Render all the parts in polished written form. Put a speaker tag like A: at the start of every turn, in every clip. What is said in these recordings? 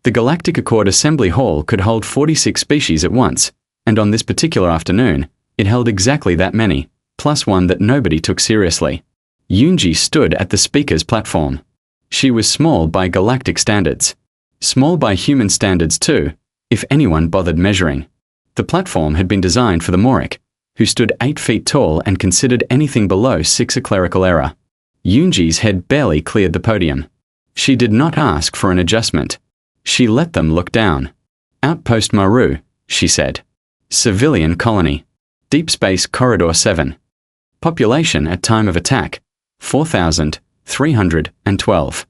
A: The Galactic Accord Assembly Hall could hold 46 species at once, and on this particular afternoon, it held exactly that many, plus one that nobody took seriously. Yunji stood at the speaker's platform. She was small by galactic standards. Small by human standards too, if anyone bothered measuring. The platform had been designed for the Morik, who stood 8 feet tall and considered anything below 6 a clerical error. Yunji's head barely cleared the podium. She did not ask for an adjustment. She let them look down. Outpost Maru, she said. Civilian colony. Deep Space Corridor 7. Population at time of attack, 4,312.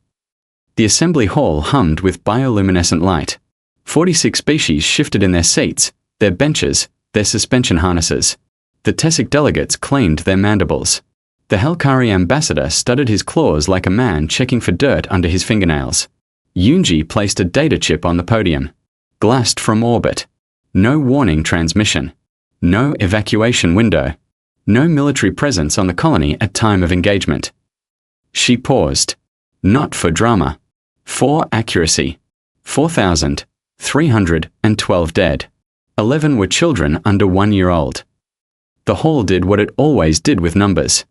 A: The assembly hall hummed with bioluminescent light. 46 species shifted in their seats, their benches, their suspension harnesses. The Tessic delegates cleaned their mandibles. The Helkari ambassador studied his claws like a man checking for dirt under his fingernails. Yunji placed a data chip on the podium. Glassed from orbit. No warning transmission. No evacuation window. No military presence on the colony at time of engagement. She paused. Not for drama. For accuracy. 4,312 dead. 11 were children under 1 year old. The hall did what it always did with numbers.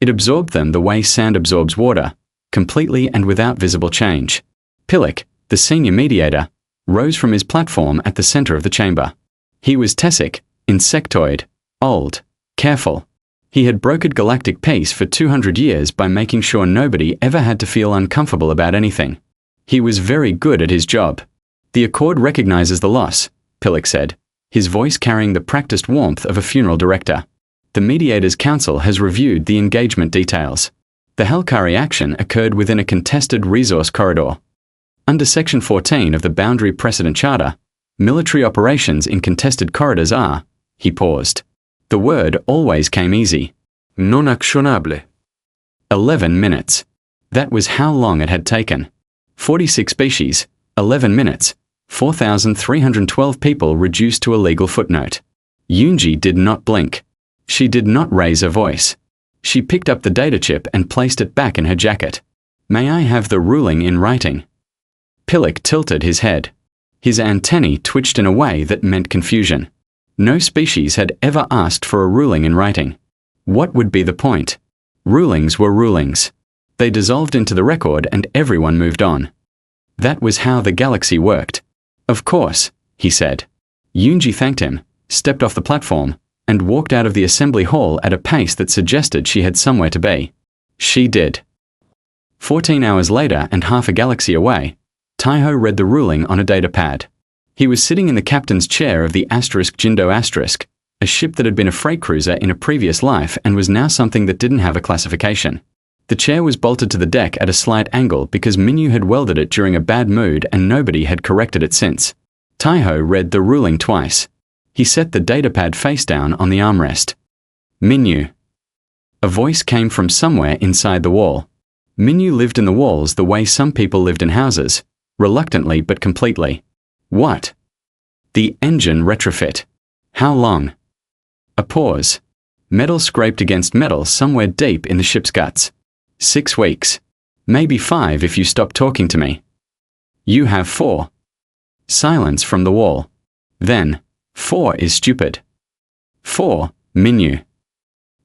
A: It absorbed them the way sand absorbs water, completely and without visible change. Pillik, the senior mediator, rose from his platform at the center of the chamber. He was Tessic, insectoid, old, careful. He had brokered galactic peace for 200 years by making sure nobody ever had to feel uncomfortable about anything. He was very good at his job. The Accord recognizes the loss, Pillik said, his voice carrying the practiced warmth of a funeral director. The Mediators Council has reviewed the engagement details. The Helkari action occurred within a contested resource corridor. Under Section 14 of the Boundary Precedent Charter, military operations in contested corridors are, he paused. The word always came easy. Non actionable. 11 minutes. That was how long it had taken. 46 species, 11 minutes, 4,312 people reduced to a legal footnote. Yunji did not blink. She did not raise a voice. She picked up the data chip and placed it back in her jacket. May I have the ruling in writing? Pillik tilted his head. His antennae twitched in a way that meant confusion. No species had ever asked for a ruling in writing. What would be the point? Rulings were rulings. They dissolved into the record and everyone moved on. That was how the galaxy worked. Of course, he said. Yunji thanked him, stepped off the platform, and walked out of the assembly hall at a pace that suggested she had somewhere to be. She did. 14 hours later and half a galaxy away, Taiho read the ruling on a datapad. He was sitting in the captain's chair of the Jindo Asterisk, a ship that had been a freight cruiser in a previous life and was now something that didn't have a classification. The chair was bolted to the deck at a slight angle because Minyu had welded it during a bad mood and nobody had corrected it since. Taiho read the ruling twice. He set the datapad face down on the armrest. Minyu. A voice came from somewhere inside the wall. Minyu lived in the walls the way some people lived in houses, reluctantly but completely. What? The engine retrofit. How long? A pause. Metal scraped against metal somewhere deep in the ship's guts. 6 weeks. Maybe 5 if you stop talking to me. You have 4. Silence from the wall. Then, 4 is stupid. 4, Minyu.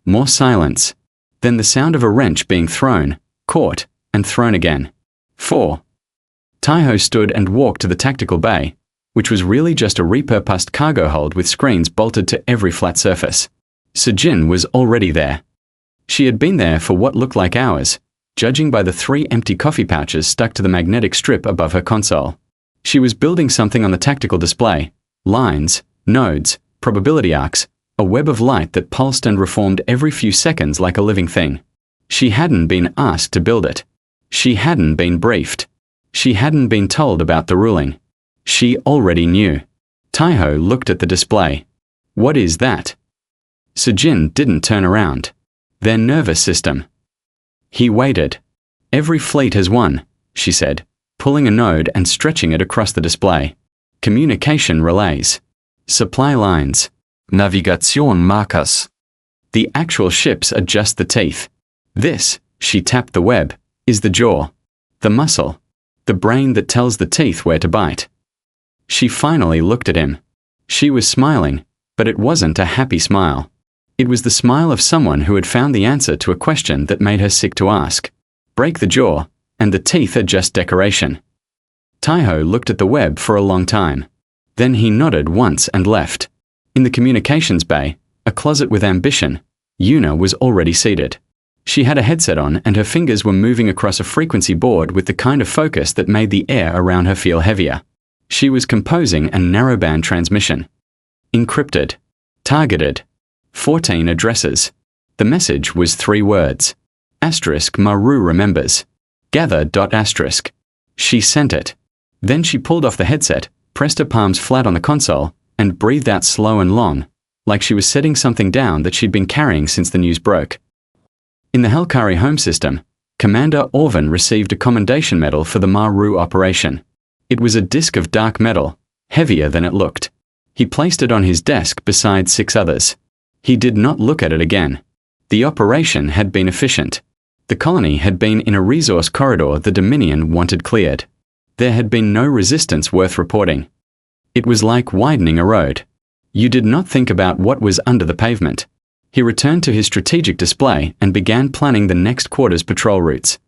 A: More silence. Then the sound of a wrench being thrown, caught, and thrown again. 4. Taiho stood and walked to the tactical bay, which was really just a repurposed cargo hold with screens bolted to every flat surface. Sujin was already there. She had been there for what looked like hours, judging by the 3 empty coffee pouches stuck to the magnetic strip above her console. She was building something on the tactical display. Lines, nodes, probability arcs, a web of light that pulsed and reformed every few seconds like a living thing. She hadn't been asked to build it. She hadn't been briefed. She hadn't been told about the ruling. She already knew. Taiho looked at the display. What is that? Sujin didn't turn around. Their nervous system. He waited. Every fleet has one, she said, pulling a node and stretching it across the display. Communication relays. Supply lines. Navigation markers. The actual ships are just the teeth. This, she tapped the web, is the jaw. The muscle. The brain that tells the teeth where to bite. She finally looked at him. She was smiling, but it wasn't a happy smile. It was the smile of someone who had found the answer to a question that made her sick to ask. Break the jaw, and the teeth are just decoration. Taiho looked at the web for a long time. Then he nodded once and left. In the communications bay, a closet with ambition, Yuna was already seated. She had a headset on and her fingers were moving across a frequency board with the kind of focus that made the air around her feel heavier. She was composing a narrowband transmission. Encrypted. Targeted. 14 addresses. The message was 3 words. Asterisk Maru remembers. Gather. Asterisk. She sent it. Then she pulled off the headset, pressed her palms flat on the console, and breathed out slow and long, like she was setting something down that she'd been carrying since the news broke. In the Helkari home system, Commander Orvan received a commendation medal for the Maru operation. It was a disc of dark metal, heavier than it looked. He placed it on his desk beside 6 others. He did not look at it again. The operation had been efficient. The colony had been in a resource corridor the Dominion wanted cleared. There had been no resistance worth reporting. It was like widening a road. You did not think about what was under the pavement. He returned to his strategic display and began planning the next quarter's patrol routes.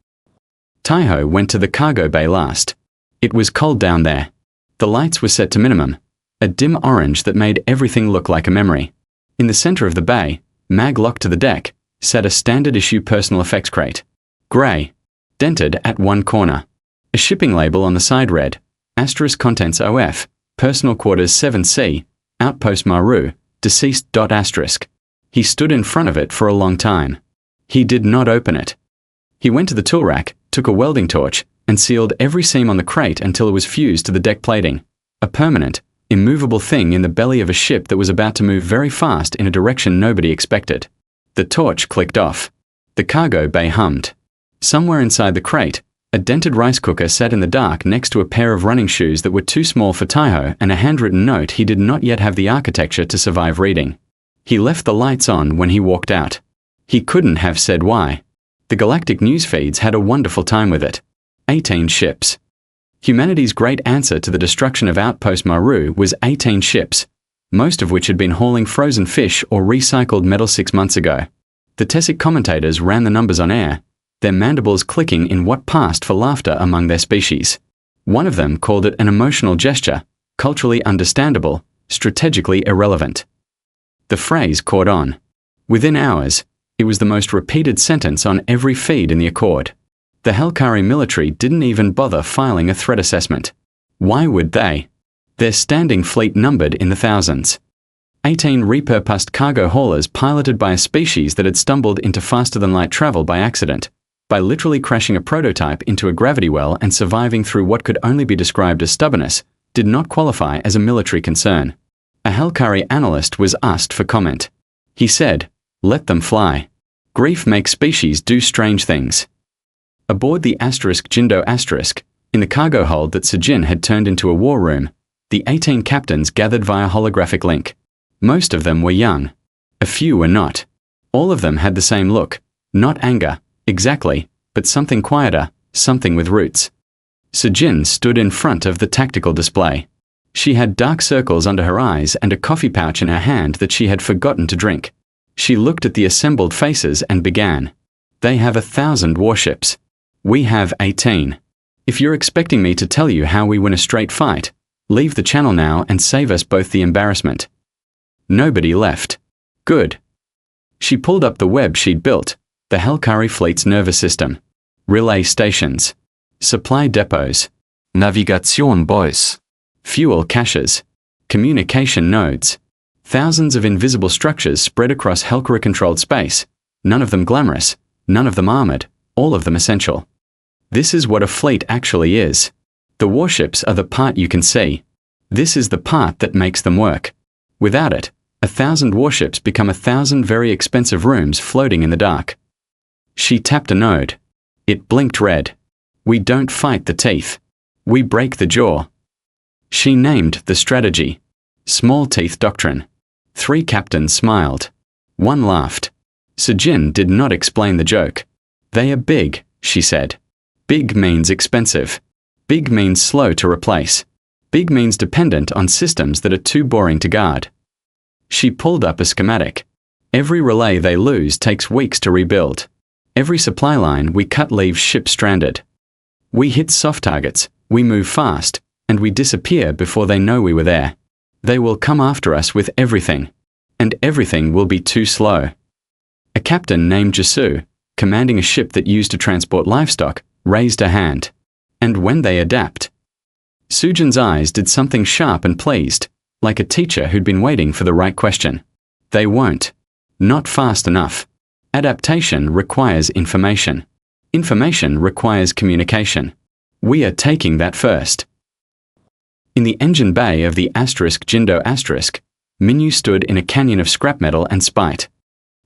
A: Taiho went to the cargo bay last. It was cold down there. The lights were set to minimum, a dim orange that made everything look like a memory. In the center of the bay, mag-locked to the deck, sat a standard-issue personal effects crate. Grey. Dented at one corner. A shipping label on the side read, Asterisk Contents OF, Personal Quarters 7C, Outpost Maru, Deceased. Asterisk. He stood in front of it for a long time. He did not open it. He went to the tool rack, took a welding torch, and sealed every seam on the crate until it was fused to the deck plating, a permanent, immovable thing in the belly of a ship that was about to move very fast in a direction nobody expected. The torch clicked off. The cargo bay hummed. Somewhere inside the crate, a dented rice cooker sat in the dark next to a pair of running shoes that were too small for Taiho and a handwritten note he did not yet have the architecture to survive reading. He left the lights on when he walked out. He couldn't have said why. The galactic news feeds had a wonderful time with it. 18 ships. Humanity's great answer to the destruction of Outpost Maru was 18 ships, most of which had been hauling frozen fish or recycled metal 6 months ago. The Tessic commentators ran the numbers on air, their mandibles clicking in what passed for laughter among their species. One of them called it an emotional gesture, culturally understandable, strategically irrelevant. The phrase caught on. Within hours, it was the most repeated sentence on every feed in the Accord. The Helkari military didn't even bother filing a threat assessment. Why would they? Their standing fleet numbered in the thousands. 18 repurposed cargo haulers piloted by a species that had stumbled into faster-than-light travel by accident, by literally crashing a prototype into a gravity well and surviving through what could only be described as stubbornness, did not qualify as a military concern. A Helkari analyst was asked for comment. He said, "Let them fly. Grief makes species do strange things." Aboard the Jindo *, in the cargo hold that Sejin had turned into a war room, the 18 captains gathered via holographic link. Most of them were young. A few were not. All of them had the same look, not anger, exactly, but something quieter, something with roots. Sejin stood in front of the tactical display. She had dark circles under her eyes and a coffee pouch in her hand that she had forgotten to drink. She looked at the assembled faces and began. "They have 1,000 warships. We have 18. If you're expecting me to tell you how we win a straight fight, leave the channel now and save us both the embarrassment." Nobody left. Good. She pulled up the web she'd built, the Helkari fleet's nervous system. Relay stations. Supply depots. Navigation buoys. Fuel caches. Communication nodes. Thousands of invisible structures spread across Helkari-controlled space, none of them glamorous, none of them armored, all of them essential. This is what a fleet actually is. The warships are the part you can see. This is the part that makes them work. Without it, 1,000 warships become 1,000 very expensive rooms floating in the dark. She tapped a node. It blinked red. We don't fight the teeth. We break the jaw. She named the strategy. Small Teeth Doctrine. 3 captains smiled. 1 laughed. Sejin did not explain the joke. "They are big," she said. "Big means expensive. Big means slow to replace. Big means dependent on systems that are too boring to guard. She pulled up a schematic. Every relay they lose takes weeks to rebuild. Every supply line we cut leaves ships stranded. We hit soft targets, we move fast, and we disappear before they know we were there. They will come after us with everything. And everything will be too slow. A captain named Jasu, commanding a ship that used to transport livestock, raised a hand. And when they adapt? Sujin's eyes did something sharp and pleased, like a teacher who'd been waiting for the right question. They won't. Not fast enough. Adaptation requires information. Information requires communication. We are taking that first. In the engine bay of the Jindo *, Minyu stood in a canyon of scrap metal and spite.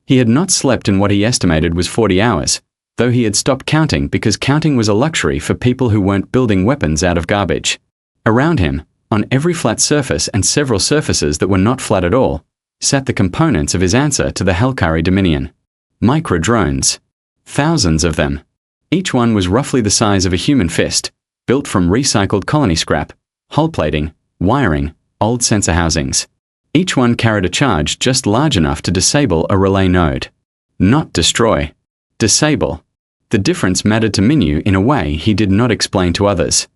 A: He had not slept in what he estimated was 40 hours, though he had stopped counting because counting was a luxury for people who weren't building weapons out of garbage. Around him, on every flat surface and several surfaces that were not flat at all, sat the components of his answer to the Hellkari Dominion. Micro-drones. Thousands of them. Each one was roughly the size of a human fist, built from recycled colony scrap, hull plating, wiring, old sensor housings. Each one carried a charge just large enough to disable a relay node. Not destroy. Disable. The difference mattered to Minyu in a way he did not explain to others.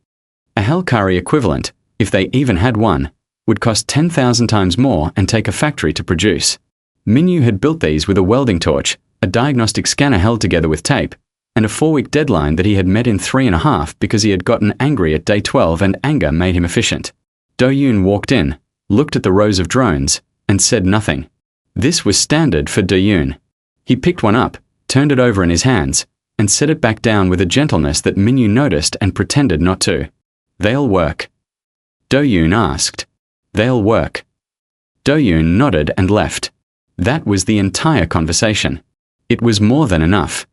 A: A Hellkari equivalent, if they even had one, would cost 10,000 times more and take a factory to produce. Minyu had built these with a welding torch, a diagnostic scanner held together with tape, and a 4-week deadline that he had met in 3.5 because he had gotten angry at day 12 and anger made him efficient. Do-yoon walked in, looked at the rows of drones, and said nothing. This was standard for Do-yoon. He picked one up, turned it over in his hands, and set it back down with a gentleness that Minyu noticed and pretended not to. They'll work. Do-yoon asked. They'll work. Do-yoon nodded and left. That was the entire conversation. It was more than enough.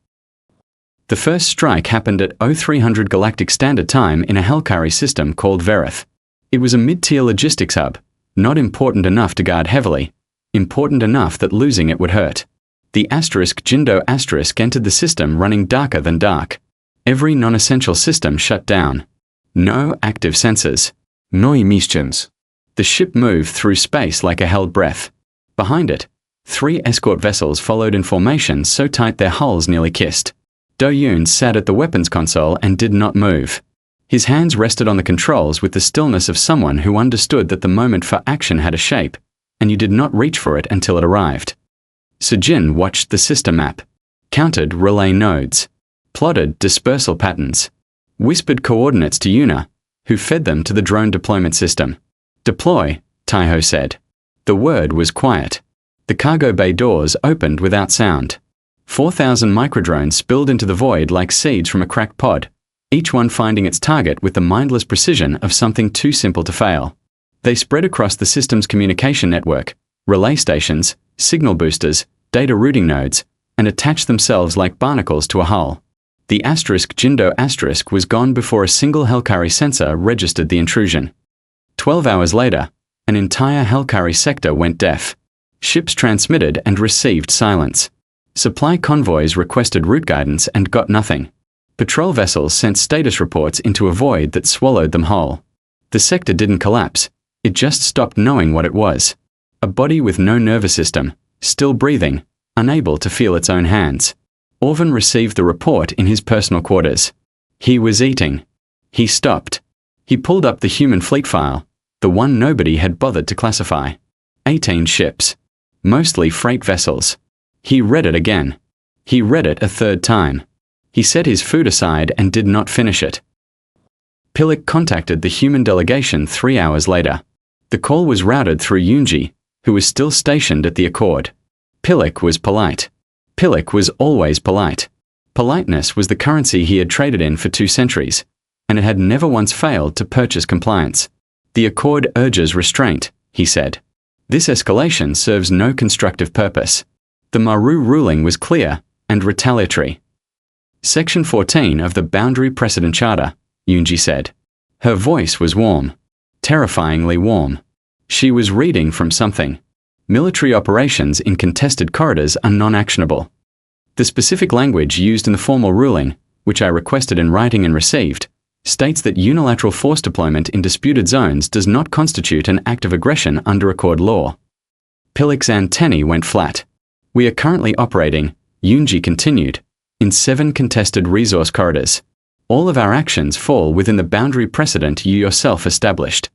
A: The first strike happened at 0300 Galactic Standard Time in a Hellkari system called Verith. It was a mid-tier logistics hub, not important enough to guard heavily, important enough that losing it would hurt. The Jindo * entered the system running darker than dark. Every non-essential system shut down. No active sensors. No emissions. The ship moved through space like a held breath. Behind it, 3 escort vessels followed in formation so tight their hulls nearly kissed. Do-yoon sat at the weapons console and did not move. His hands rested on the controls with the stillness of someone who understood that the moment for action had a shape, and you did not reach for it until it arrived. Sujin watched the system map, counted relay nodes, plotted dispersal patterns, whispered coordinates to Yuna, who fed them to the drone deployment system. Deploy, Taiho said. The word was quiet. The cargo bay doors opened without sound. 4,000 microdrones spilled into the void like seeds from a cracked pod, each one finding its target with the mindless precision of something too simple to fail. They spread across the system's communication network, relay stations, signal boosters, data routing nodes, and attached themselves like barnacles to a hull. The Jindo * was gone before a single Hellkari sensor registered the intrusion. 12 hours later, an entire Hellkari sector went deaf. Ships transmitted and received silence. Supply convoys requested route guidance and got nothing. Patrol vessels sent status reports into a void that swallowed them whole. The sector didn't collapse, it just stopped knowing what it was. A body with no nervous system, still breathing, unable to feel its own hands. Orvan received the report in his personal quarters. He was eating. He stopped. He pulled up the human fleet file, the one nobody had bothered to classify. 18 ships. Mostly freight vessels. He read it again. He read it a third time. He set his food aside and did not finish it. Pillik contacted the human delegation 3 hours later. The call was routed through Yoonji, who was still stationed at the Accord. Pillik was polite. Pillik was always polite. Politeness was the currency he had traded in for 2 centuries, and it had never once failed to purchase compliance. The Accord urges restraint, he said. This escalation serves no constructive purpose. The Maru ruling was clear and retaliatory. Section 14 of the Boundary Precedent Charter, Yoonji said. Her voice was warm. Terrifyingly warm. She was reading from something. Military operations in contested corridors are non-actionable. The specific language used in the formal ruling, which I requested in writing and received, states that unilateral force deployment in disputed zones does not constitute an act of aggression under Accord law. Pilik's antennae went flat. We are currently operating, Yoonji continued, in 7 contested resource corridors. All of our actions fall within the boundary precedent you yourself established.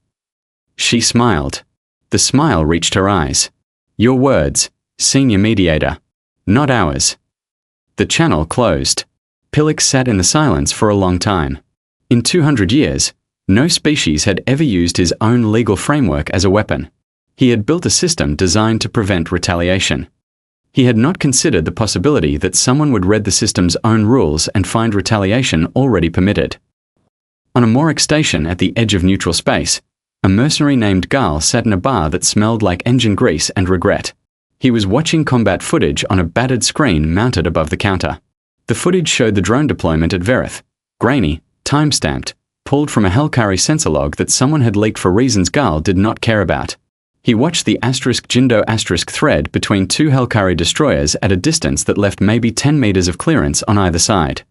A: She smiled. The smile reached her eyes. Your words, senior mediator. Not ours. The channel closed. Pilik sat in the silence for a long time. In 200 years, no species had ever used his own legal framework as a weapon. He had built a system designed to prevent retaliation. He had not considered the possibility that someone would read the system's own rules and find retaliation already permitted. On a Moric station at the edge of neutral space, a mercenary named Gal sat in a bar that smelled like engine grease and regret. He was watching combat footage on a battered screen mounted above the counter. The footage showed the drone deployment at Verith, grainy, time-stamped, pulled from a Hellkari sensor log that someone had leaked for reasons Gal did not care about. He watched the Jindo thread between 2 Hellkari destroyers at a distance that left maybe 10 meters of clearance on either side.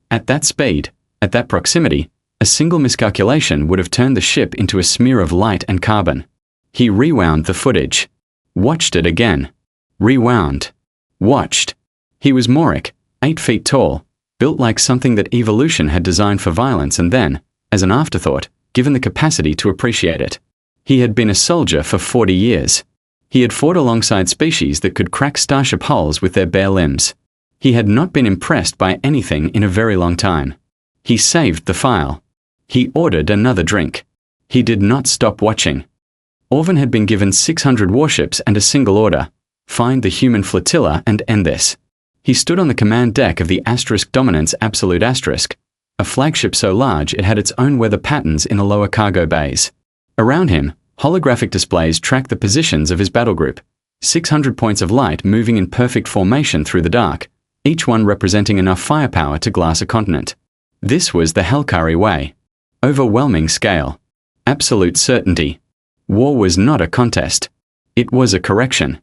A: At that speed, at that proximity, a single miscalculation would have turned the ship into a smear of light and carbon. He rewound the footage. Watched it again. Rewound. Watched. He was Moric, 8 feet tall, built like something that evolution had designed for violence and then, as an afterthought, given the capacity to appreciate it. He had been a soldier for 40 years. He had fought alongside species that could crack starship hulls with their bare limbs. He had not been impressed by anything in a very long time. He saved the file. He ordered another drink. He did not stop watching. Orvan had been given 600 warships and a single order: find the human flotilla and end this. He stood on the command deck of the Dominance Absolute Asterisk, a flagship so large it had its own weather patterns in the lower cargo bays. Around him, holographic displays tracked the positions of his battle group, 600 points of light moving in perfect formation through the dark, each one representing enough firepower to glass a continent. This was the Hellkari way. Overwhelming scale. Absolute certainty. War was not a contest. It was a correction.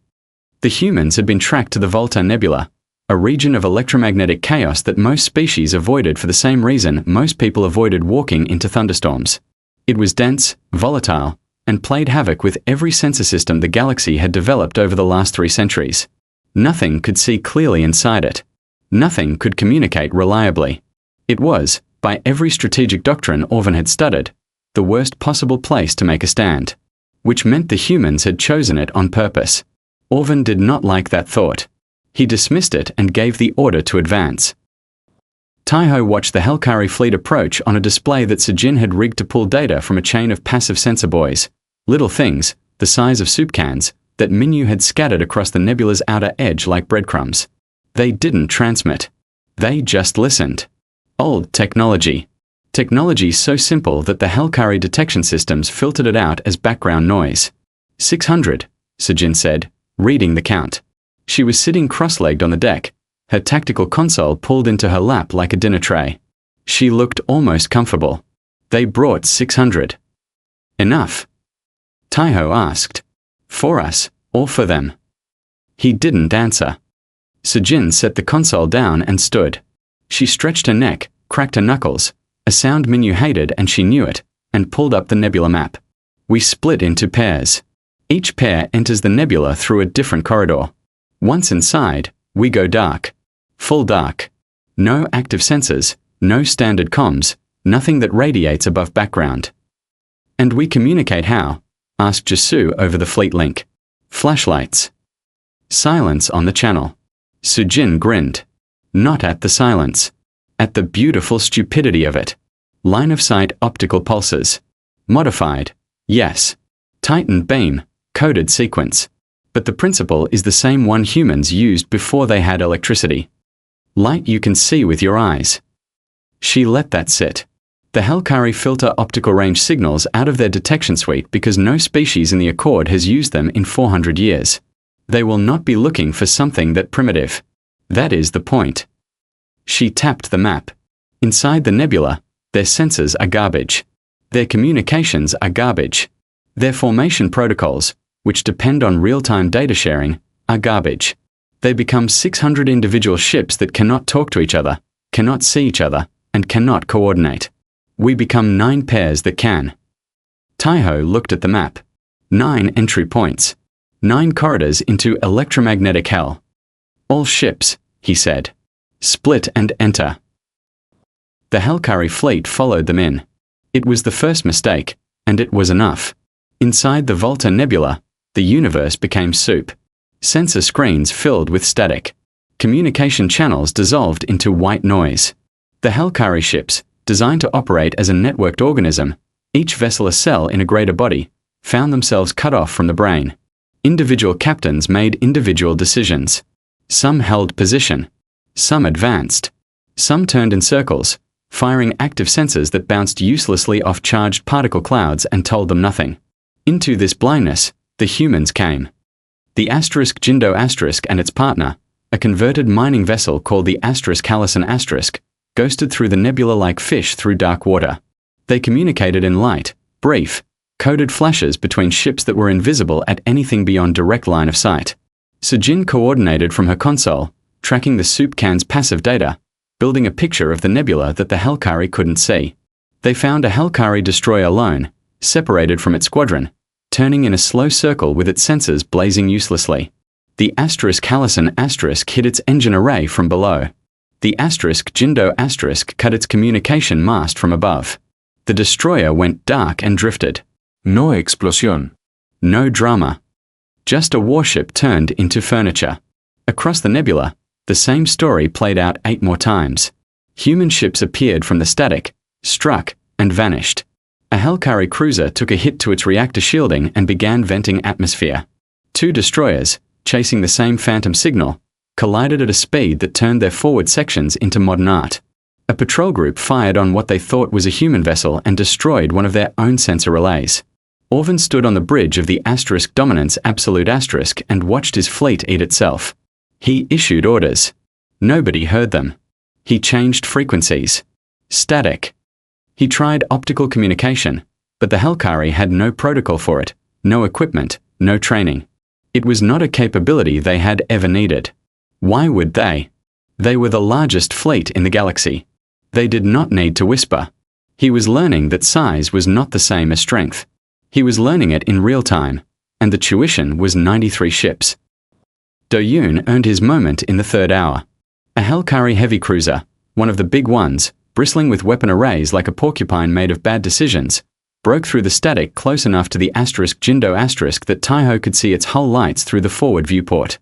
A: The humans had been tracked to the Volta Nebula, a region of electromagnetic chaos that most species avoided for the same reason most people avoided walking into thunderstorms. It was dense, volatile, and played havoc with every sensor system the galaxy had developed over the last 3 centuries. Nothing could see clearly inside it. Nothing could communicate reliably. It was, by every strategic doctrine Orvan had studied, the worst possible place to make a stand. Which meant the humans had chosen it on purpose. Orvan did not like that thought. He dismissed it and gave the order to advance. Taiho watched the Hellkari fleet approach on a display that Sejin had rigged to pull data from a chain of passive sensor buoys, little things, the size of soup cans, that Minyu had scattered across the nebula's outer edge like breadcrumbs. They didn't transmit. They just listened. Old technology. Technology so simple that the Hellkari detection systems filtered it out as background noise. 600, Sejin said, reading the count. She was sitting cross-legged on the deck, her tactical console pulled into her lap like a dinner tray. She looked almost comfortable. They brought 600. Enough? Taiho asked. For us, or for them? He didn't answer. Sejin set the console down and stood. She stretched her neck, cracked her knuckles, a sound Minyu hated and she knew it, and pulled up the nebula map. We split into pairs. Each pair enters the nebula through a different corridor. Once inside, we go dark. Full dark. No active sensors, no standard comms, nothing that radiates above background. And we communicate how? Asked Jasu over the fleet link. Flashlights. Silence on the channel. Sujin grinned. Not at the silence. At the beautiful stupidity of it. Line of sight optical pulses. Modified. Yes. Titan beam. Coded sequence. But the principle is the same one humans used before they had electricity. Light you can see with your eyes. She let that sit. The Hellkari filter optical range signals out of their detection suite because no species in the Accord has used them in 400 years. They will not be looking for something that primitive. That is the point. She tapped the map. Inside the nebula, their sensors are garbage. Their communications are garbage. Their formation protocols, which depend on real-time data sharing, are garbage. They become 600 individual ships that cannot talk to each other, cannot see each other, and cannot coordinate. We become 9 pairs that can. Taiho looked at the map. 9 entry points. 9 corridors into electromagnetic hell. All ships, he said. Split and enter. The Hellcarry fleet followed them in. It was the first mistake, and it was enough. Inside the Volta Nebula, the universe became soup. Sensor screens filled with static. Communication channels dissolved into white noise. The Hellcarry ships, designed to operate as a networked organism, each vessel a cell in a greater body, found themselves cut off from the brain. Individual captains made individual decisions. Some held position. Some advanced. Some turned in circles, firing active sensors that bounced uselessly off charged particle clouds and told them nothing. Into this blindness, the humans came. The Jindo and its partner, a converted mining vessel called the Callison ghosted through the nebula like fish through dark water. They communicated in light, brief, coded flashes between ships that were invisible at anything beyond direct line of sight. Sujin coordinated from her console, tracking the soup can's passive data, building a picture of the nebula that the Hellcarry couldn't see. They found a Hellcarry destroyer alone, separated from its squadron, turning in a slow circle with its sensors blazing uselessly. The Callison hit its engine array from below. The Jindo cut its communication mast from above. The destroyer went dark and drifted.
B: No explosión.
A: No drama. Just a warship turned into furniture. Across the nebula, the same story played out 8 more times. Human ships appeared from the static, struck, and vanished. A Hellcarry cruiser took a hit to its reactor shielding and began venting atmosphere. 2 destroyers, chasing the same phantom signal, collided at a speed that turned their forward sections into modern art. A patrol group fired on what they thought was a human vessel and destroyed one of their own sensor relays. Orvan stood on the bridge of the Dominance Absolute and watched his fleet eat itself. He issued orders. Nobody heard them. He changed frequencies. Static. He tried optical communication, but the Hellcarry had no protocol for it, no equipment, no training. It was not a capability they had ever needed. Why would they? They were the largest fleet in the galaxy. They did not need to whisper. He was learning that size was not the same as strength. He was learning it in real time, and the tuition was 93 ships. Do-Yoon earned his moment in the 3rd hour. A Hellcarry heavy cruiser, one of the big ones, bristling with weapon arrays like a porcupine made of bad decisions, broke through the static close enough to the Jindo that Taiho could see its hull lights through the forward viewport.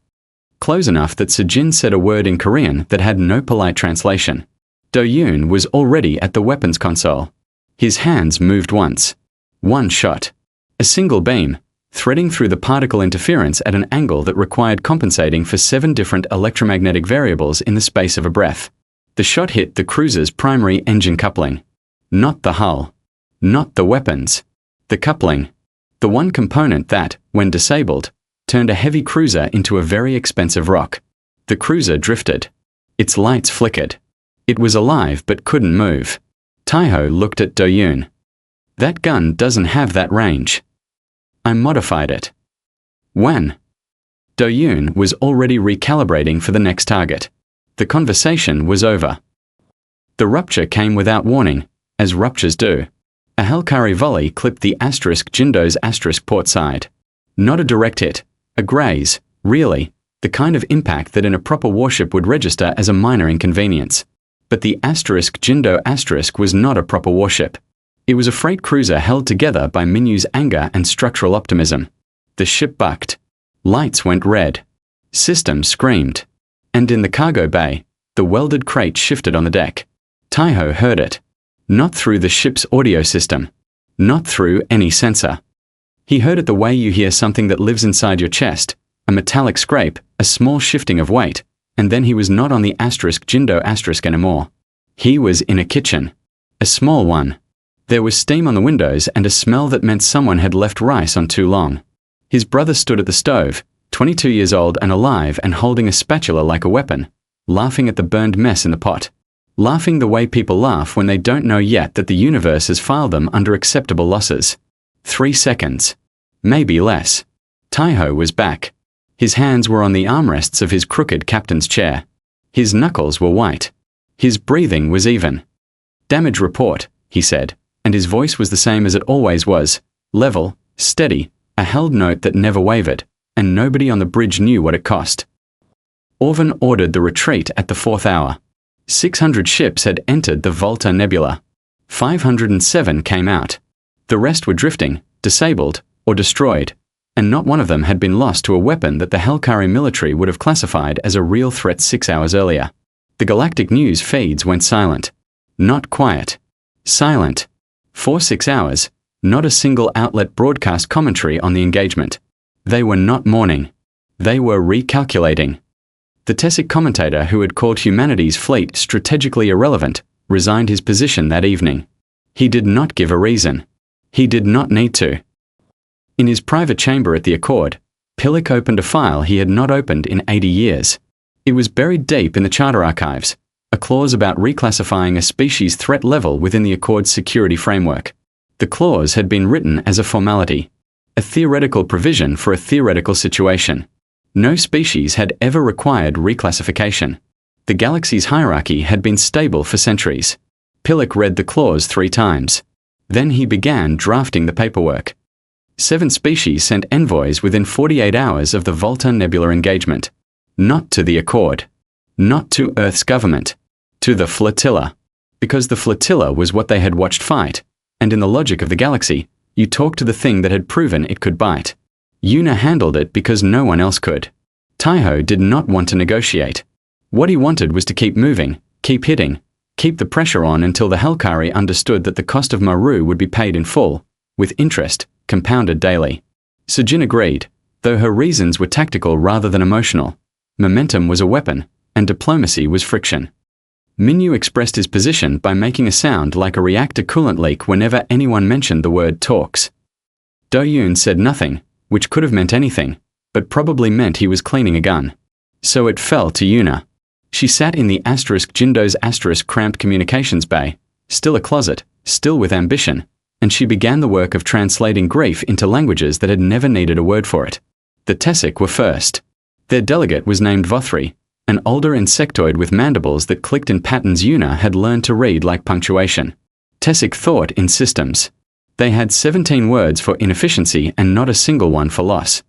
A: Close enough that Sejin said a word in Korean that had no polite translation. Do-Yoon was already at the weapons console. His hands moved once. 1 shot. A single beam, threading through the particle interference at an angle that required compensating for 7 different electromagnetic variables in the space of a breath. The shot hit the cruiser's primary engine coupling. Not the hull. Not the weapons. The coupling. The one component that, when disabled, turned a heavy cruiser into a very expensive rock. The cruiser drifted. Its lights flickered. It was alive but couldn't move. Taiho looked at Do-Yoon. That gun doesn't have that range. I modified it. When? Do-Yoon was already recalibrating for the next target. The conversation was over. The rupture came without warning, as ruptures do. A Hellcarry volley clipped the Jindo's port side. Not a direct hit, a graze, really, the kind of impact that in a proper warship would register as a minor inconvenience. But the Jindo was not a proper warship. It was a freight cruiser held together by Minu's anger and structural optimism. The ship bucked. Lights went red. Systems screamed. And in the cargo bay, the welded crate shifted on the deck. Taiho heard it. Not through the ship's audio system. Not through any sensor. He heard it the way you hear something that lives inside your chest, a metallic scrape, a small shifting of weight, and then he was not on the Jindo anymore. He was in a kitchen. A small one. There was steam on the windows and a smell that meant someone had left rice on too long. His brother stood at the stove, 22 years old and alive and holding a spatula like a weapon, laughing at the burned mess in the pot. Laughing the way people laugh when they don't know yet that the universe has filed them under acceptable losses. 3 seconds. Maybe less. Taiho was back. His hands were on the armrests of his crooked captain's chair. His knuckles were white. His breathing was even. Damage report, he said, and his voice was the same as it always was, level, steady, a held note that never wavered, and nobody on the bridge knew what it cost. Orvin ordered the retreat at the 4th hour. 600 ships had entered the Volta Nebula. 507 came out. The rest were drifting, disabled, or destroyed, and not one of them had been lost to a weapon that the Helkari military would have classified as a real threat 6 hours earlier. The galactic news feeds went silent. Not quiet. Silent. For 6 hours, not a single outlet broadcast commentary on the engagement. They were not mourning. They were recalculating. The Tessic commentator who had called humanity's fleet strategically irrelevant resigned his position that evening. He did not give a reason. He did not need to. In his private chamber at the Accord, Pillick opened a file he had not opened in 80 years. It was buried deep in the Charter archives, a clause about reclassifying a species threat level within the Accord's security framework. The clause had been written as a formality, a theoretical provision for a theoretical situation. No species had ever required reclassification. The galaxy's hierarchy had been stable for centuries. Pillick read the clause 3 times. Then he began drafting the paperwork. 7 species sent envoys within 48 hours of the Volta Nebula engagement. Not to the Accord. Not to Earth's government. To the flotilla. Because the flotilla was what they had watched fight, and in the logic of the galaxy, you talked to the thing that had proven it could bite. Una handled it because no one else could. Taiho did not want to negotiate. What he wanted was to keep moving, keep hitting, keep the pressure on until the Helkari understood that the cost of Maru would be paid in full, with interest, compounded daily. Sejin agreed, though her reasons were tactical rather than emotional. Momentum was a weapon, and diplomacy was friction. Minyu expressed his position by making a sound like a reactor coolant leak whenever anyone mentioned the word talks. Do-Yoon said nothing, which could have meant anything, but probably meant he was cleaning a gun. So it fell to Una. She sat in the Jindo's cramped communications bay, still a closet, still with ambition, and she began the work of translating grief into languages that had never needed a word for it. The Tessic were first. Their delegate was named Vothri, an older insectoid with mandibles that clicked in patterns Una had learned to read like punctuation. Tessic thought in systems. They had 17 words for inefficiency and not a single one for loss.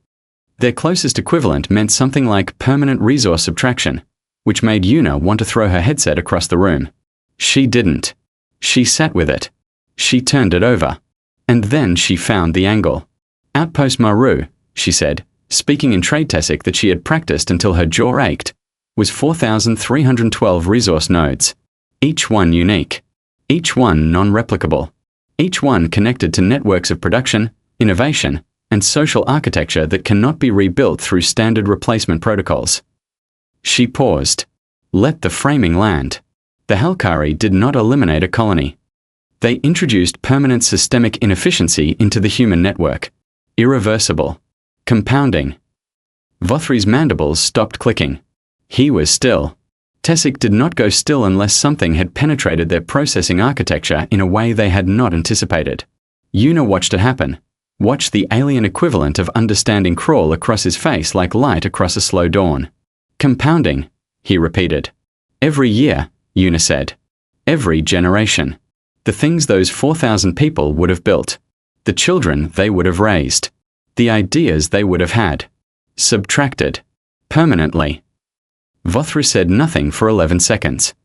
A: Their closest equivalent meant something like permanent resource subtraction, which made Una want to throw her headset across the room. She didn't. She sat with it. She turned it over. And then she found the angle. Outpost Maru, she said, speaking in trade Tessic that she had practiced until her jaw ached, was 4,312 resource nodes. Each one unique. Each one non-replicable. Each one connected to networks of production, innovation, and social architecture that cannot be rebuilt through standard replacement protocols. She paused. Let the framing land. The Helkari did not eliminate a colony. They introduced permanent systemic inefficiency into the human network. Irreversible. Compounding. Vothri's mandibles stopped clicking. He was still. Tessic did not go still unless something had penetrated their processing architecture in a way they had not anticipated. Una watched it happen. Watched the alien equivalent of understanding crawl across his face like light across a slow dawn. Compounding, he repeated. Every year, Una said. Every generation. The things those 4,000 people would have built. The children they would have raised. The ideas they would have had. Subtracted. Permanently. Vothri said nothing for 11 seconds.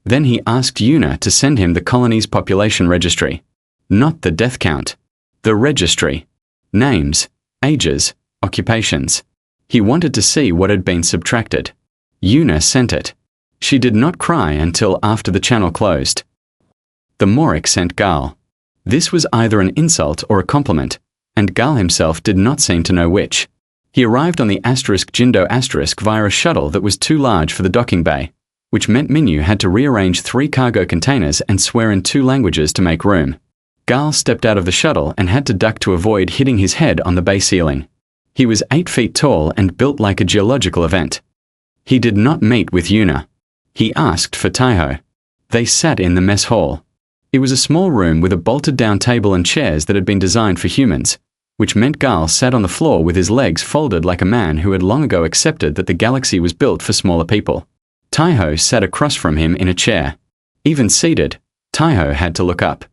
A: Then he asked Una to send him the colony's population registry. Not the death count. The registry. Names, ages, occupations. He wanted to see what had been subtracted. Una sent it. She did not cry until after the channel closed. The Morik sent Gal. This was either an insult or a compliment, and Gal himself did not seem to know which. He arrived on the Jindo via a shuttle that was too large for the docking bay, which meant Minyu had to rearrange 3 cargo containers and swear in 2 languages to make room. Gal stepped out of the shuttle and had to duck to avoid hitting his head on the bay ceiling. He was 8 feet tall and built like a geological event. He did not meet with Una. He asked for Taiho. They sat in the mess hall. It was a small room with a bolted-down table and chairs that had been designed for humans, which meant Gal sat on the floor with his legs folded like a man who had long ago accepted that the galaxy was built for smaller people. Taiho sat across from him in a chair. Even seated, Taiho had to look up.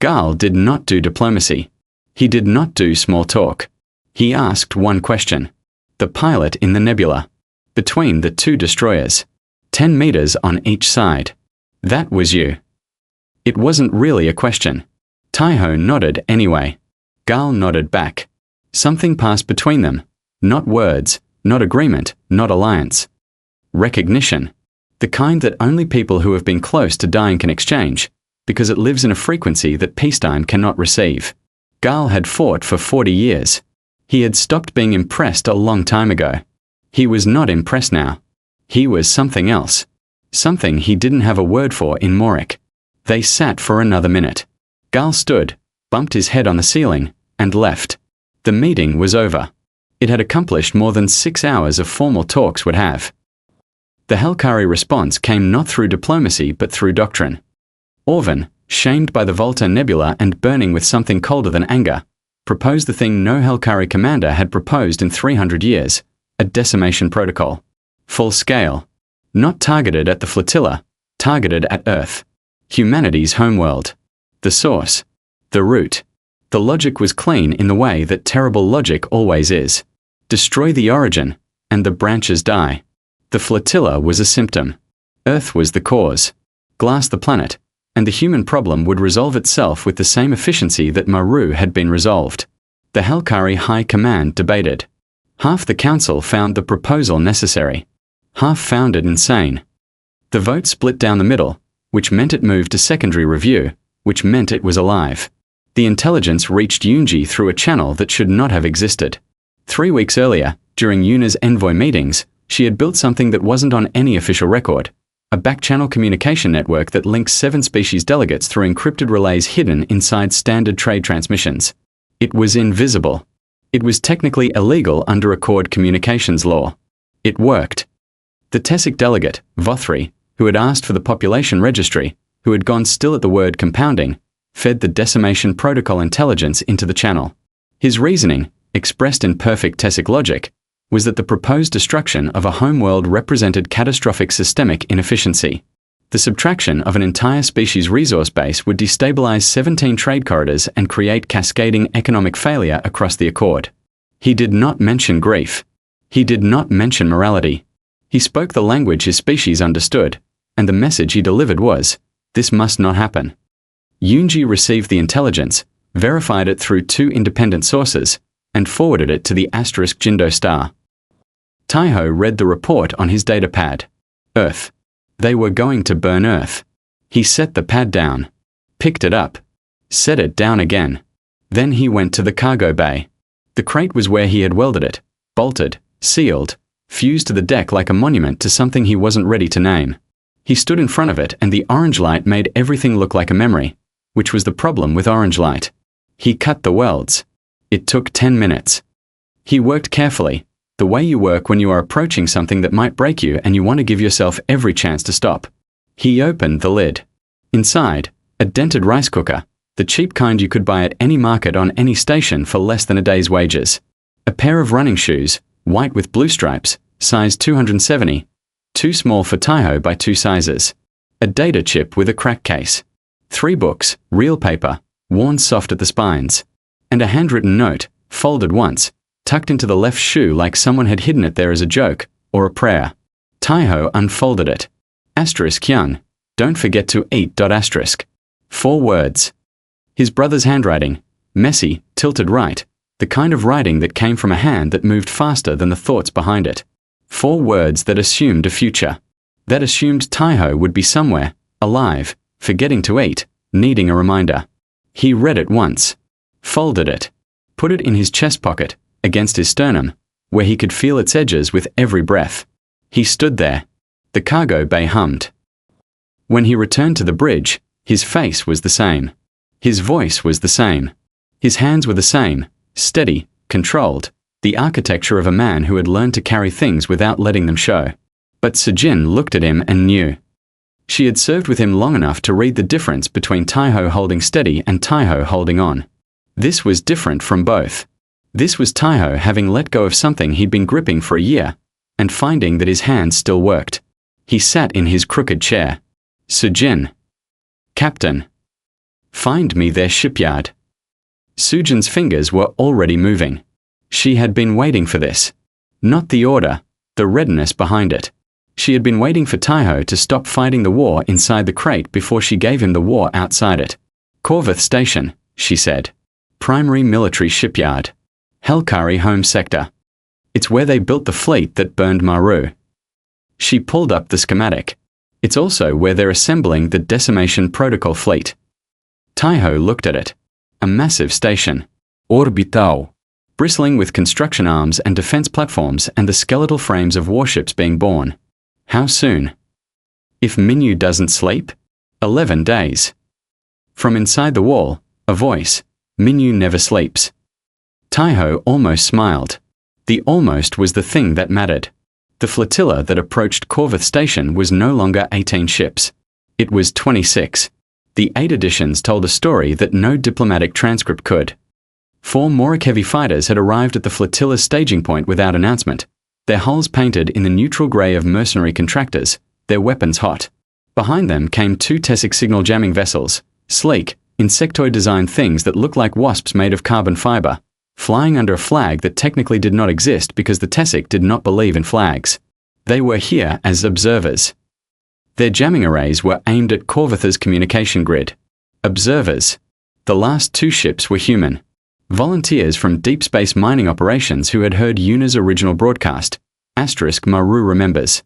A: Gal did not do diplomacy. He did not do small talk. He asked one question. The pilot in the nebula. Between the two destroyers. 10 meters on each side. That was you. It wasn't really a question. Taiho nodded anyway. Gal nodded back. Something passed between them. Not words, not agreement, not alliance. Recognition. The kind that only people who have been close to dying can exchange, because it lives in a frequency that peacetime cannot receive. Gal had fought for 40 years. He had stopped being impressed a long time ago. He was not impressed now. He was something else. Something he didn't have a word for in Moric. They sat for another minute. Gal stood, bumped his head on the ceiling, and left. The meeting was over. It had accomplished more than 6 hours of formal talks would have. The Helkari response came not through diplomacy but through doctrine. Orvan, shamed by the Volta Nebula and burning with something colder than anger, proposed the thing no Helkari commander had proposed in 300 years, a decimation protocol. Full scale. Not targeted at the flotilla, targeted at Earth. Humanity's homeworld. The source. The root. The logic was clean in the way that terrible logic always is. Destroy the origin, and the branches die. The flotilla was a symptom. Earth was the cause. Glass the planet, and the human problem would resolve itself with the same efficiency that Maru had been resolved. The Helkari High Command debated. Half the council found the proposal necessary. Half found it insane. The vote split down the middle, which meant it moved to secondary review, which meant it was alive. The intelligence reached Yunji through a channel that should not have existed. 3 weeks earlier, during Yuna's envoy meetings, she had built something that wasn't on any official record, a back-channel communication network that links 7 species delegates through encrypted relays hidden inside standard trade transmissions. It was invisible. It was technically illegal under Accord communications law. It worked. The Tessic delegate, Vothri, who had asked for the population registry, who had gone still at the word compounding, fed the decimation protocol intelligence into the channel. His reasoning, expressed in perfect Tessic logic, was that the proposed destruction of a homeworld represented catastrophic systemic inefficiency. The subtraction of an entire species resource base would destabilize 17 trade corridors and create cascading economic failure across the Accord. He did not mention grief. He did not mention morality. He spoke the language his species understood, and the message he delivered was, this must not happen. Yunji received the intelligence, verified it through 2 independent sources, and forwarded it to the asterisk Jindo star. Taiho read the report on his datapad. Earth. They were going to burn Earth. He set the pad down, picked it up, set it down again. Then he went to the cargo bay. The crate was where he had welded it, bolted, sealed, fused to the deck like a monument to something he wasn't ready to name. He stood in front of it and the orange light made everything look like a memory, which was the problem with orange light. He cut the welds. It took 10 minutes. He worked carefully, the way you work when you are approaching something that might break you and you want to give yourself every chance to stop. He opened the lid. Inside, a dented rice cooker, the cheap kind you could buy at any market on any station for less than a day's wages. A pair of running shoes, white with blue stripes, size 270, too small for Taiho by 2 sizes. A data chip with a crack case. 3 books, real paper, worn soft at the spines. And a handwritten note, folded once, tucked into the left shoe like someone had hidden it there as a joke, or a prayer. Taiho unfolded it. Asterisk young, don't forget to eat. Asterisk. 4 words. His brother's handwriting, messy, tilted right, the kind of writing that came from a hand that moved faster than the thoughts behind it. 4 words that assumed a future. That assumed Taiho would be somewhere, alive, forgetting to eat, needing a reminder. He read it once, folded it, put it in his chest pocket, against his sternum, where he could feel its edges with every breath. He stood there. The cargo bay hummed. When he returned to the bridge, his face was the same. His voice was the same. His hands were the same, steady, controlled, the architecture of a man who had learned to carry things without letting them show. But Sejin looked at him and knew. She had served with him long enough to read the difference between Taiho holding steady and Taiho holding on. This was different from both. This was Taiho having let go of something he'd been gripping for a year, and finding that his hands still worked. He sat in his crooked chair. Sejin. Captain. Find me their shipyard. Sujin's fingers were already moving. She had been waiting for this. Not the order, the readiness behind it. She had been waiting for Taiho to stop fighting the war inside the crate before she gave him the war outside it. Corvith Station, she said. Primary military shipyard. Helkari home sector. It's where they built the fleet that burned Maru. She pulled up the schematic. It's also where they're assembling the Decimation Protocol fleet. Taiho looked at it. A massive station.
B: Orbital.
A: Bristling with construction arms and defense platforms and the skeletal frames of warships being born. How soon? If Minyu doesn't sleep? 11 days. From inside the wall, a voice. Minyu never sleeps. Taiho almost smiled. The almost was the thing that mattered. The flotilla that approached Corvith Station was no longer 18 ships. It was 26. The 8 editions told a story that no diplomatic transcript could. 4 Morik heavy fighters had arrived at the flotilla's staging point without announcement, their hulls painted in the neutral grey of mercenary contractors, their weapons hot. Behind them came 2 Tessic signal jamming vessels, sleek, insectoid-designed things that looked like wasps made of carbon fibre, flying under a flag that technically did not exist because the Tessic did not believe in flags. They were here as observers. Their jamming arrays were aimed at Corvith's communication grid. Observers. The last 2 ships were human. Volunteers from deep space mining operations who had heard Yuna's original broadcast, Maru remembers.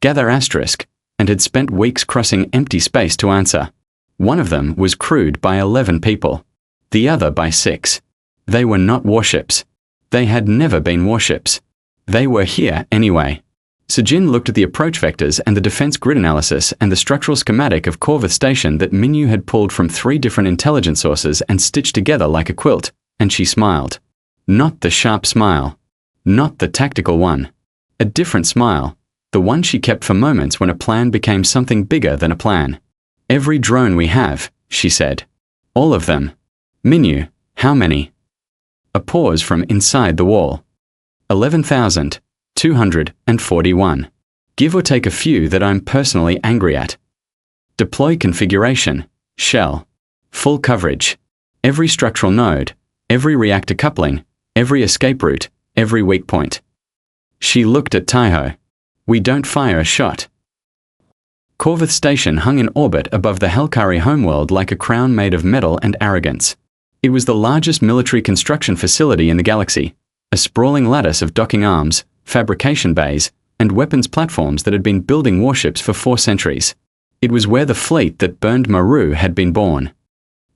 A: Gather and had spent weeks crossing empty space to answer. One of them was crewed by 11 people. The other by 6. They were not warships. They had never been warships. They were here anyway. Sujin looked at the approach vectors and the defense grid analysis and the structural schematic of Corvith Station that Minyu had pulled from 3 different intelligence sources and stitched together like a quilt, and she smiled. Not the sharp smile. Not the tactical one. A different smile. The one she kept for moments when a plan became something bigger than a plan. Every drone we have, she said. All of them. Minyu, how many? A pause from inside the wall. 11,241. Give or take a few that I'm personally angry at. Deploy configuration. Shell. Full coverage. Every structural node. Every reactor coupling. Every escape route. Every weak point. She looked at Taiho. We don't fire a shot. Corvith Station hung in orbit above the Helkari homeworld like a crown made of metal and arrogance. It was the largest military construction facility in the galaxy, a sprawling lattice of docking arms, fabrication bays, and weapons platforms that had been building warships for 4 centuries. It was where the fleet that burned Maru had been born.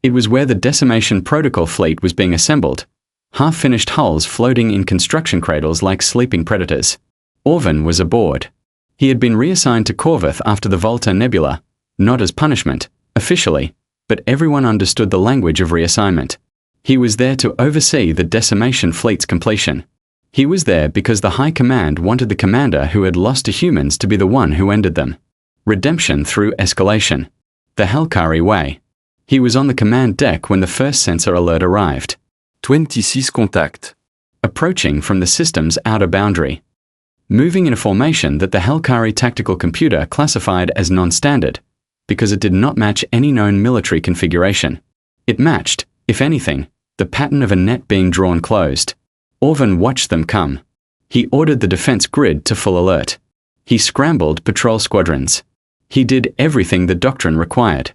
A: It was where the Decimation Protocol fleet was being assembled, half-finished hulls floating in construction cradles like sleeping predators. Orvan was aboard. He had been reassigned to Corvith after the Volta Nebula, not as punishment, officially, but everyone understood the language of reassignment. He was there to oversee the Decimation fleet's completion. He was there because the High Command wanted the commander who had lost to humans to be the one who ended them. Redemption through escalation. The Helkari way. He was on the command deck when the first sensor alert arrived.
B: 26 contact.
A: Approaching from the system's outer boundary. Moving in a formation that the Helkari tactical computer classified as non-standard, because it did not match any known military configuration. It matched, if anything, the pattern of a net being drawn closed. Orvan watched them come. He ordered the defense grid to full alert. He scrambled patrol squadrons. He did everything the doctrine required.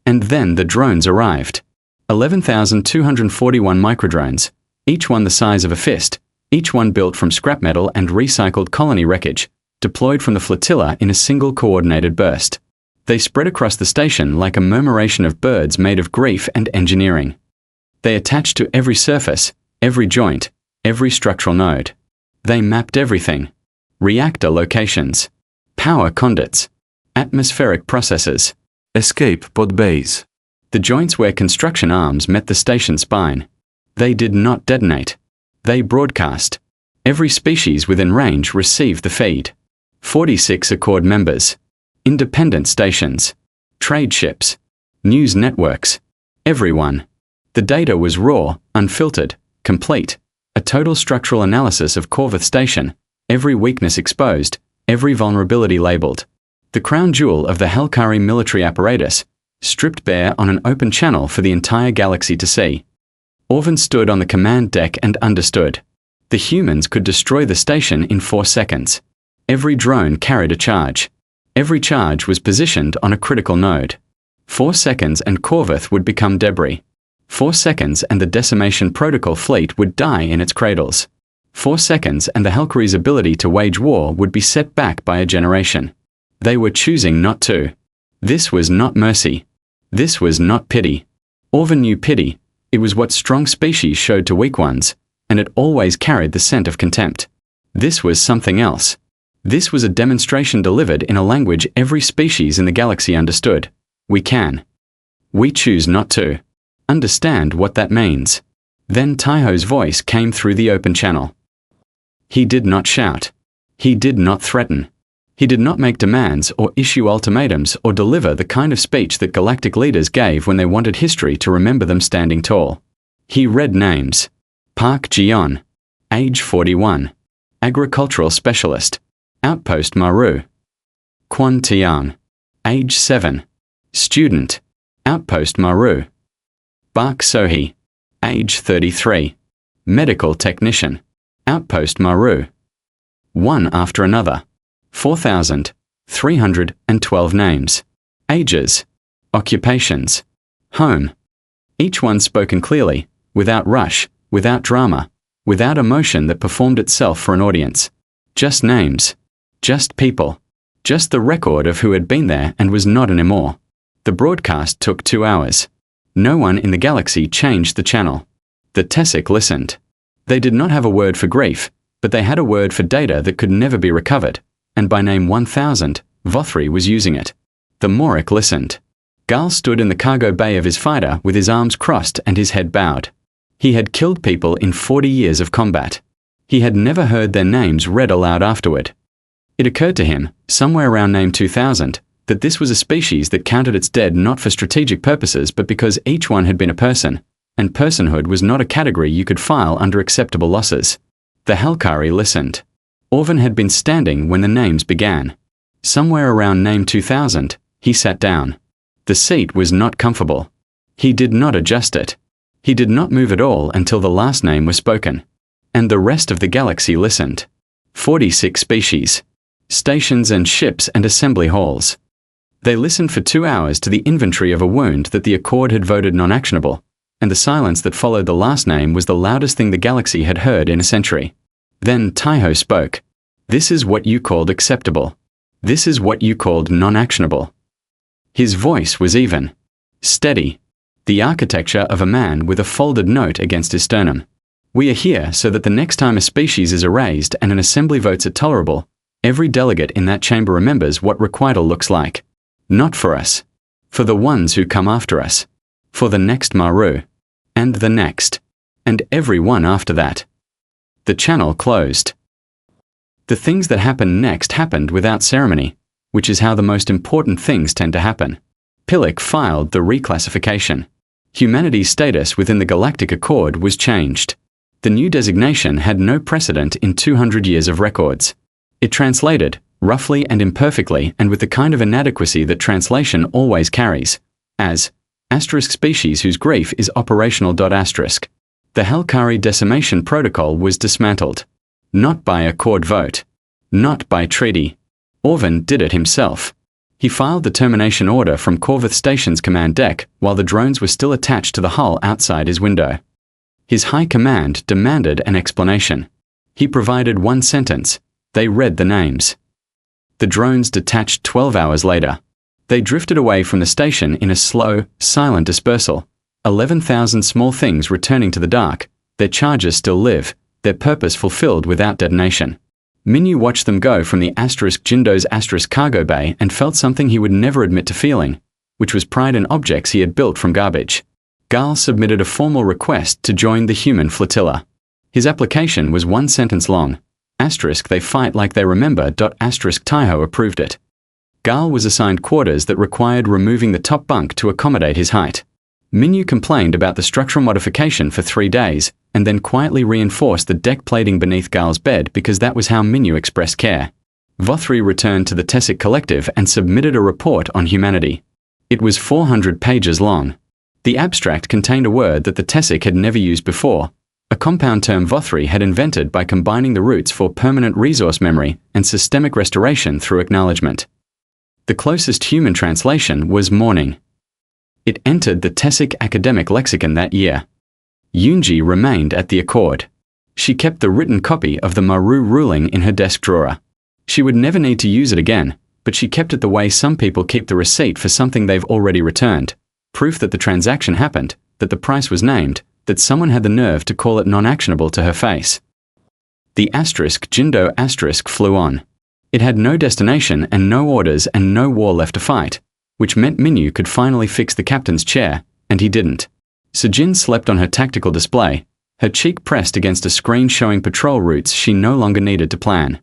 A: And then the drones arrived. 11,241 microdrones, each one the size of a fist, each one built from scrap metal and recycled colony wreckage, deployed from the flotilla in a single coordinated burst. They spread across the station like a murmuration of birds made of grief and engineering. They attached to every surface, every joint, every structural node. They mapped everything. Reactor locations. Power conduits. Atmospheric processes.
B: Escape pod bays.
A: The joints where construction arms met the station spine. They did not detonate. They broadcast. Every species within range received the feed. 46 Accord members. Independent stations. Trade ships. News networks. Everyone. The data was raw, unfiltered, complete. A total structural analysis of Corvith Station. Every weakness exposed. Every vulnerability labeled. The crown jewel of the Helkari military apparatus, stripped bare on an open channel for the entire galaxy to see. Orvan stood on the command deck and understood. The humans could destroy the station in 4 seconds. Every drone carried a charge. Every charge was positioned on a critical node. 4 seconds and Corvus would become debris. 4 seconds and the Decimation Protocol fleet would die in its cradles. 4 seconds and the Helkari's ability to wage war would be set back by a generation. They were choosing not to. This was not mercy. This was not pity. Orvan knew pity. It was what strong species showed to weak ones, and it always carried the scent of contempt. This was something else. This was a demonstration delivered in a language every species in the galaxy understood. We can. We choose not to. Understand what that means. Then Taiho's voice came through the open channel. He did not shout. He did not threaten. He did not make demands or issue ultimatums or deliver the kind of speech that galactic leaders gave when they wanted history to remember them standing tall. He read names. Park Jion, age 41, agricultural specialist, Outpost Maru. Quan Tian, age 7, student, Outpost Maru. Bark Sohi, age 33, medical technician, Outpost Maru. One after another. 4,312 names. Ages. Occupations. Home. Each one spoken clearly, without rush, without drama, without emotion that performed itself for an audience. Just names. Just people. Just the record of who had been there and was not anymore. The broadcast took 2 hours. No one in the galaxy changed the channel. The Tessic listened. They did not have a word for grief, but they had a word for data that could never be recovered, and by name 1000, Vothri was using it. The Moric listened. Gal stood in the cargo bay of his fighter with his arms crossed and his head bowed. He had killed people in 40 years of combat. He had never heard their names read aloud afterward. It occurred to him, somewhere around name 2000, that this was a species that counted its dead not for strategic purposes but because each one had been a person, and personhood was not a category you could file under acceptable losses. The Helkari listened. Orvan had been standing when the names began. Somewhere around name 2000, he sat down. The seat was not comfortable. He did not adjust it. He did not move at all until the last name was spoken. And the rest of the galaxy listened. 46 species. Stations and ships and assembly halls. They listened for 2 hours to the inventory of a wound that the Accord had voted non-actionable, and the silence that followed the last name was the loudest thing the galaxy had heard in a century. Then Taiho spoke. This is what you called acceptable. This is what you called non-actionable. His voice was even. Steady. The architecture of a man with a folded note against his sternum. We are here so that the next time a species is erased and an assembly votes it tolerable, every delegate in that chamber remembers what requital looks like. Not for us. For the ones who come after us. For the next Maru. And the next. And every one after that. The channel closed. The things that happened next happened without ceremony, which is how the most important things tend to happen. Pilic filed the reclassification. Humanity's status within the Galactic Accord was changed. The new designation had no precedent in 200 years of records. It translated, roughly and imperfectly and with the kind of inadequacy that translation always carries, as *species whose grief is operational. The Helkari Decimation Protocol was dismantled. Not by Accord vote. Not by treaty. Orvan did it himself. He filed the termination order from Corvus Station's command deck while the drones were still attached to the hull outside his window. His high command demanded an explanation. He provided one sentence. They read the names. The drones detached 12 hours later. They drifted away from the station in a slow, silent dispersal. 11,000 small things returning to the dark. Their charges still live, their purpose fulfilled without detonation. Minyu watched them go from the Jindo's cargo bay and felt something he would never admit to feeling, which was pride in objects he had built from garbage. Gal submitted a formal request to join the human flotilla. His application was one sentence long. They fight like they remember. Taiho approved it. Gal was assigned quarters that required removing the top bunk to accommodate his height. Minyu complained about the structural modification for 3 days, and then quietly reinforced the deck plating beneath Gal's bed because that was how Minyu expressed care. Vothri returned to the Tessic Collective and submitted a report on humanity. It was 400 pages long. The abstract contained a word that the Tessic had never used before, a compound term Vothri had invented by combining the roots for permanent resource memory and systemic restoration through acknowledgement. The closest human translation was mourning. It entered the Tessic academic lexicon that year. Yunji remained at the Accord. She kept the written copy of the Maru ruling in her desk drawer. She would never need to use it again, but she kept it the way some people keep the receipt for something they've already returned, proof that the transaction happened, that the price was named, that someone had the nerve to call it non-actionable to her face. The Jindo asterisk flew on. It had no destination and no orders and no war left to fight, which meant Minyu could finally fix the captain's chair, and he didn't. Sejin slept on her tactical display, her cheek pressed against a screen showing patrol routes she no longer needed to plan.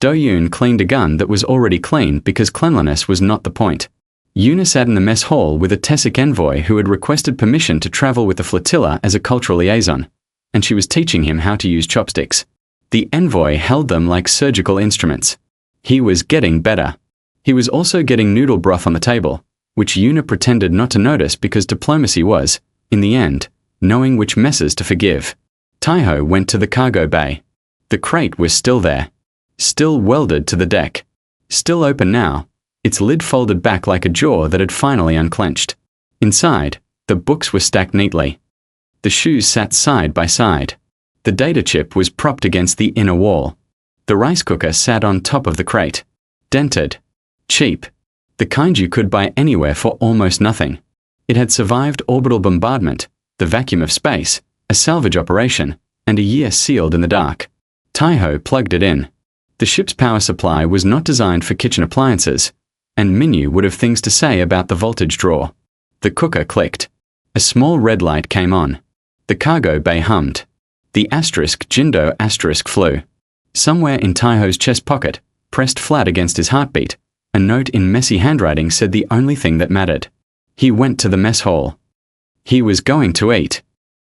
A: Do-yoon cleaned a gun that was already clean because cleanliness was not the point. Yuna sat in the mess hall with a Tessic envoy who had requested permission to travel with the flotilla as a cultural liaison, and she was teaching him how to use chopsticks. The envoy held them like surgical instruments. He was getting better. He was also getting noodle broth on the table, which Yuna pretended not to notice because diplomacy was, in the end, knowing which messes to forgive. Taiho went to the cargo bay. The crate was still there. Still welded to the deck. Still open now, its lid folded back like a jaw that had finally unclenched. Inside, the books were stacked neatly. The shoes sat side by side. The data chip was propped against the inner wall. The rice cooker sat on top of the crate. Dented. Cheap. The kind you could buy anywhere for almost nothing. It had survived orbital bombardment, the vacuum of space, a salvage operation, and a year sealed in the dark. Taiho plugged it in. The ship's power supply was not designed for kitchen appliances, and Minyu would have things to say about the voltage draw. The cooker clicked. A small red light came on. The cargo bay hummed. The Jindo asterisk flew. Somewhere in Taiho's chest pocket, pressed flat against his heartbeat, a note in messy handwriting said the only thing that mattered. He went to the mess hall. He was going to eat.